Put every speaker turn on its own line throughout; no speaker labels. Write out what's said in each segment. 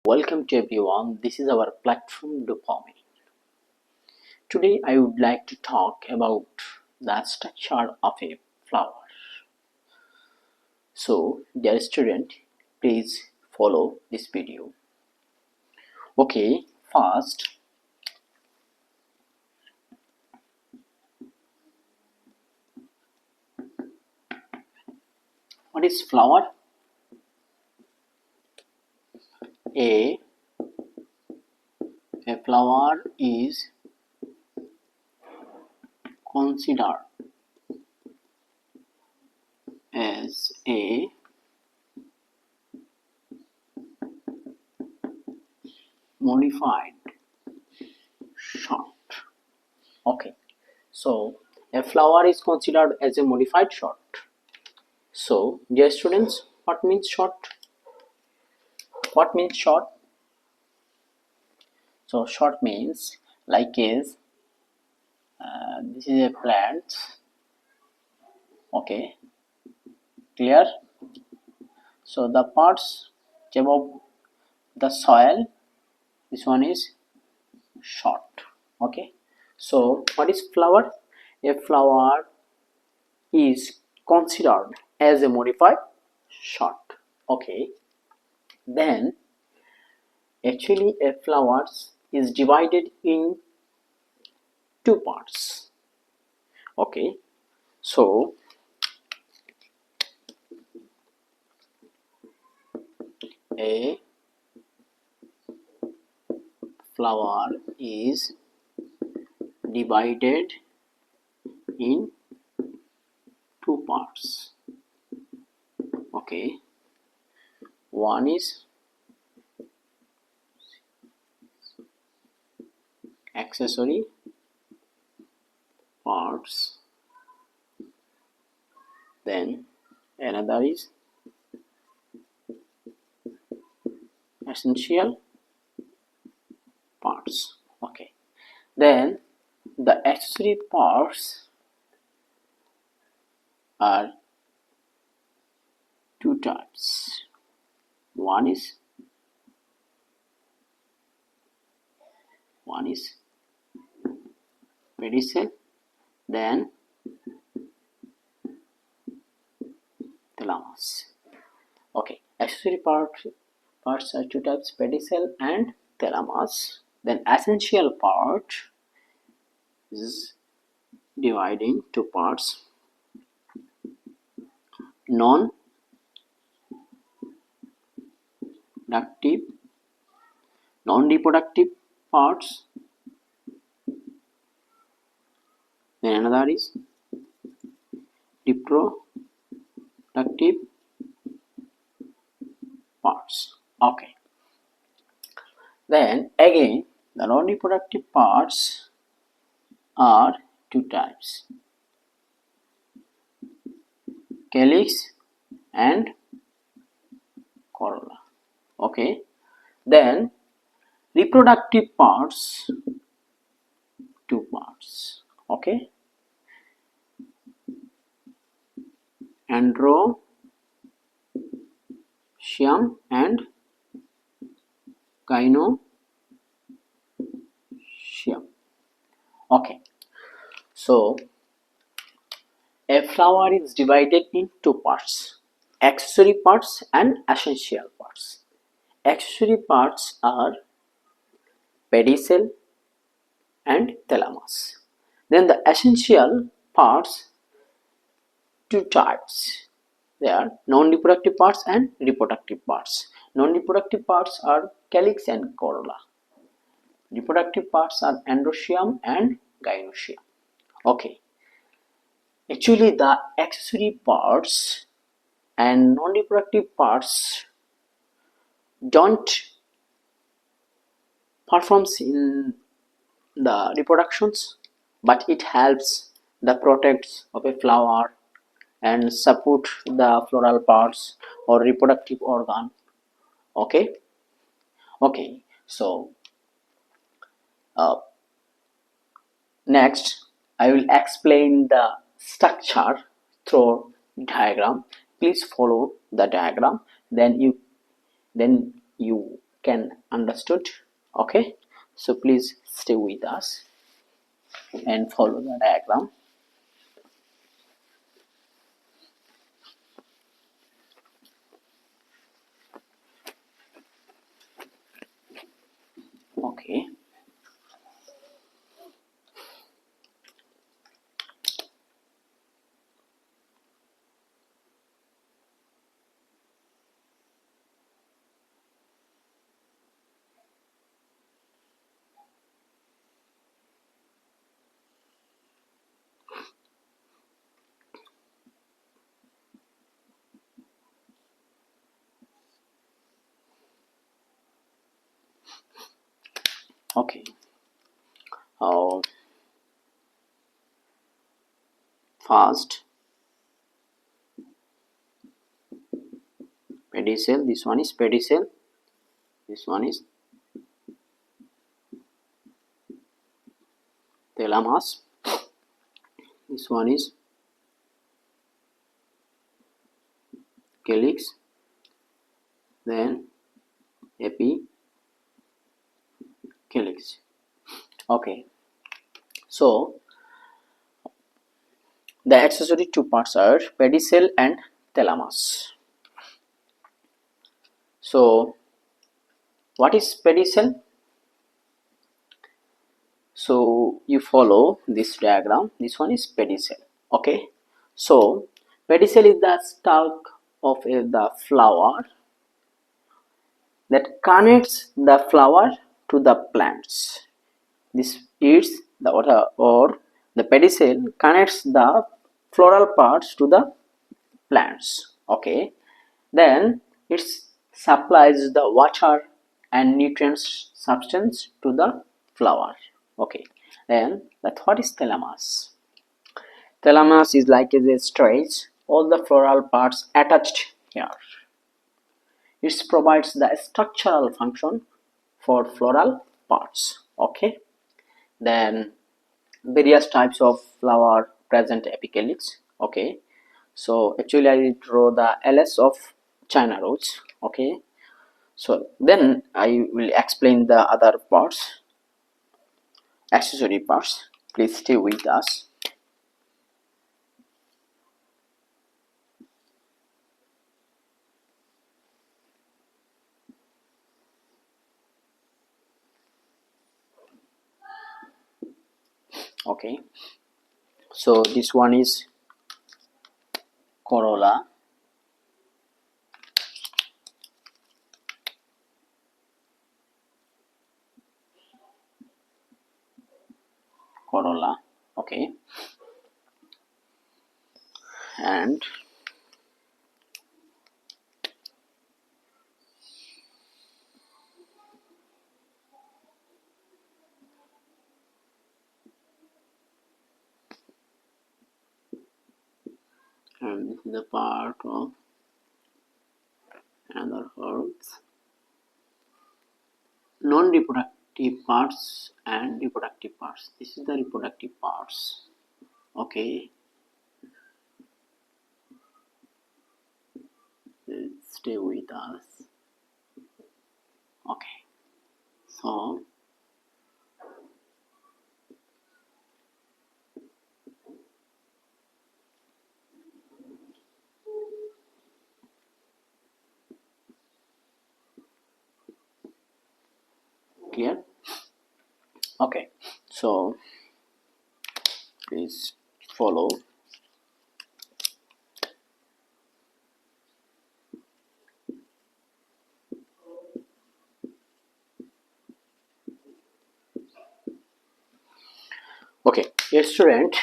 Welcome to everyone. This is our platform Dopamine. Today I would like to talk about the structure of a flower. So, dear student, please follow this video. Okay, first, what is flower? A flower is considered as a modified short. Okay, so a flower is considered as a modified short. So, dear students, what means short? What means short? So, short means like is this is a plant. Okay, clear? So, the parts above the soil, this one is short. Okay, so what is flower? A flower is considered as a modified short. Okay, then actually a flower is divided in two parts. Okay, so a flower is divided in two parts. Okay, one is accessory parts, then another is essential parts. Okay, then the accessory parts are two types. One is pedicel, then thalamus. Okay, accessory parts are two types: pedicel and thalamus. Then essential part is dividing two parts: non-ductive, non-reproductive parts. Then another is reproductive parts. Okay. Then again, the non-reproductive parts are two types: calyx and corolla. Okay, then reproductive parts, two parts. Okay, androecium and gynoecium. Okay, so a flower is divided in two parts: accessory parts and essential parts. Accessory parts are pedicel and thalamus. Then the essential parts, two types. They are non-reproductive parts and reproductive parts. Non-reproductive parts are calyx and corolla. Reproductive parts are androecium and gynoecium. Okay. Actually, the accessory parts and non-reproductive parts don't performs in the reproductions, but it helps the protects of a flower and support the floral parts or reproductive organ. Okay, so uh, next I will explain the structure through diagram. Please follow the diagram, then you can understood. Okay, so please stay with us and follow the diagram. Okay, okay. uh, First pedicel, this one is pedicel, this one is thalamus, this one is calyx, then epicalyx. Okay, so the accessory two parts are pedicel and thalamus. So what is pedicel? So you follow this diagram. This one is pedicel. Okay, so pedicel is the stalk of the flower that connects the flower to the plants. This is the or the pedicel connects the floral parts to the plants. Okay, then it supplies the water and nutrients substance to the flower. Okay, then that what is thalamus? Thalamus is like a stretch, all the floral parts attached here. It provides the structural function for floral parts. Okay, then various types of flower present apicalyx. Okay, so actually I draw the ls of China rose. Okay, so then I will explain the other parts, accessory parts. Please stay with us. Okay, so this one is corolla, corolla. Okay, and this is the part of another herbs, non-reproductive parts and reproductive parts. This is the reproductive parts. Okay, stay with us. Okay, so clear. Okay, so please follow. Okay, a student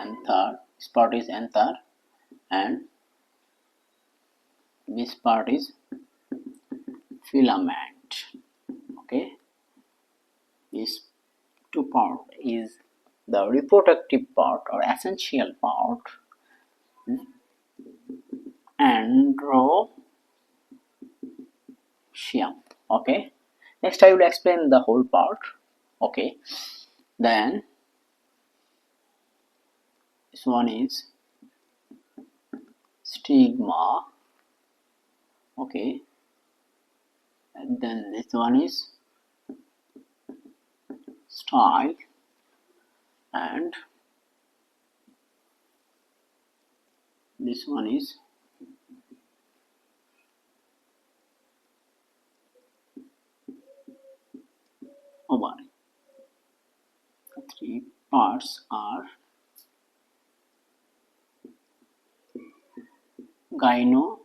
anther, this part is anther and this part is filament. Okay, this two part is the reproductive part or essential part, androecium. Okay, next I will explain the whole part. Okay, then this one is stigma. Okay, and then this one is style, and this one is ovary. The three parts are gynoecium.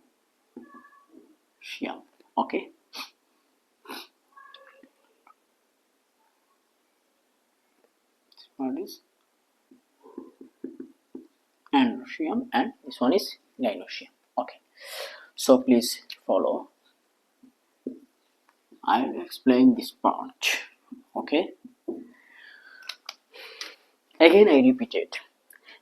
Okay, this part is androecium and this one is gynoecium. Okay, so please follow. I will explain this part. Okay, again I repeat it.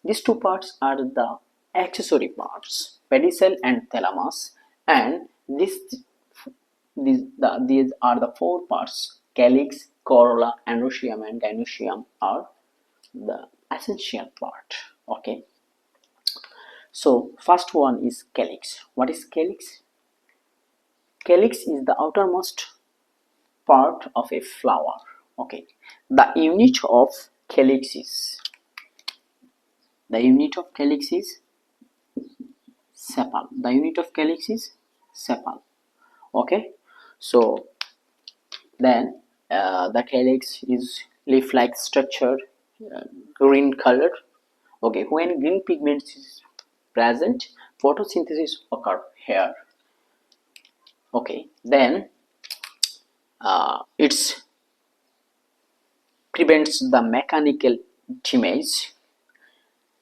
These two parts are the accessory parts, pedicel and thalamus, and these are the four parts: calyx, corolla, androecium, and gynoecium are the essential part. Okay, so first one is calyx. What is calyx? Calyx is the outermost part of a flower. Okay, the unit of calyx is sepal. The unit of calyx is sepal. Okay, so then the calyx is leaf-like structure, uh, green color. Okay, when green pigment is present, photosynthesis occur here. Okay, then it prevents the mechanical damage.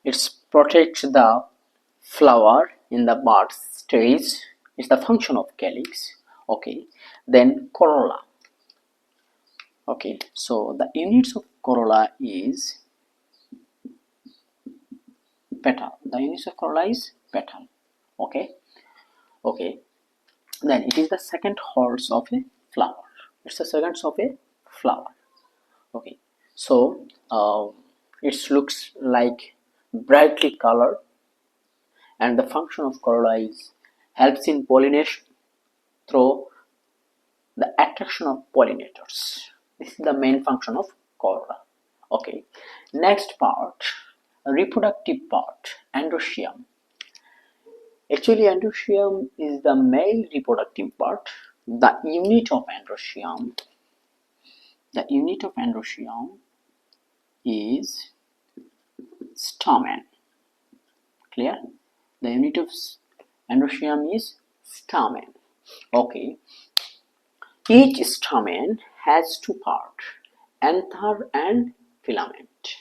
It protects the flower in the bud stage. It's the function of calyx. Okay, then corolla. Okay, so the units of corolla is petal. The units of corolla is petal. Okay, okay, then it is the second horse of a flower. It's the second of a flower. Okay, so it looks like brightly colored, and the function of corolla is helps in pollination through the attraction of pollinators. This is the main function of corolla. Okay, next part, reproductive part, androecium. Actually, androecium is the male reproductive part. The unit of androecium is stamen. Clear? The unit of androecium is stamen. Okay, each stamen has two parts, anther and filament.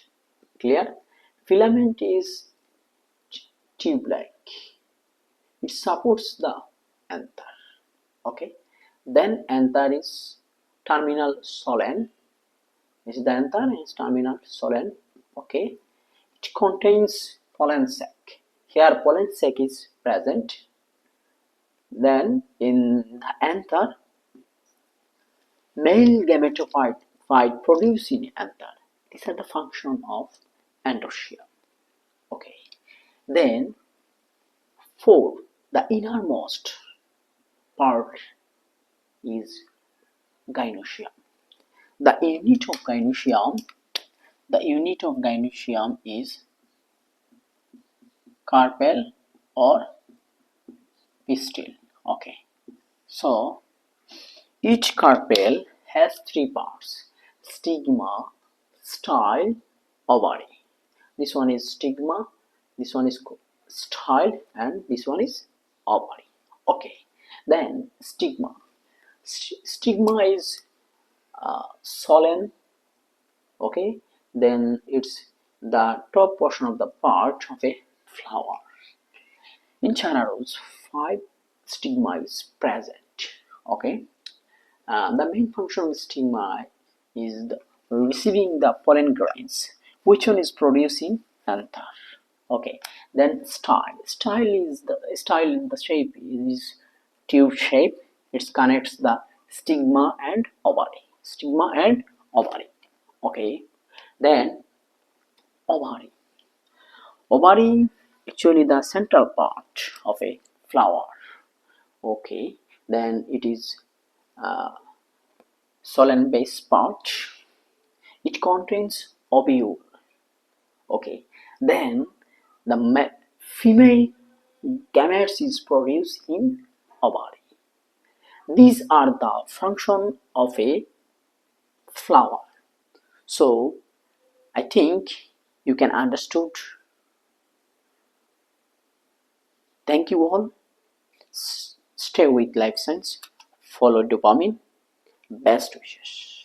Clear? Filament is tube-like. It supports the anther. Okay. Then anther is terminal solen. This is the anther is terminal solen. Okay. It contains pollen sac. Here pollen sac is present. Then in the anther, male gametophyte produced in anther. These are the function of androecium. Okay. Then 4. The innermost part is gynoecium. The unit of gynoecium is carpel or pistil. Okay. So each carpel has three parts: stigma, style, ovary. This one is stigma, this one is style, and this one is ovary. Okay. Then stigma. Stigma is solen. Okay, then it's the top portion of the part of a flower. In China rose, 5 stigma is present. Okay, the main function of stigma is receiving the pollen grains. Which one is producing anther? Okay, then style is the shape is tube shape. It connects the stigma and ovary. Stigma and ovary. Okay, then ovary. Ovary actually the central part of a flower. Okay, then it is solen base part. It contains ovule. Okay, then the female gametes is produced in ovary. These are the function of a flower. So I think you can understood. Thank you all. Stay with Life Science. Follow dopamine. Best wishes.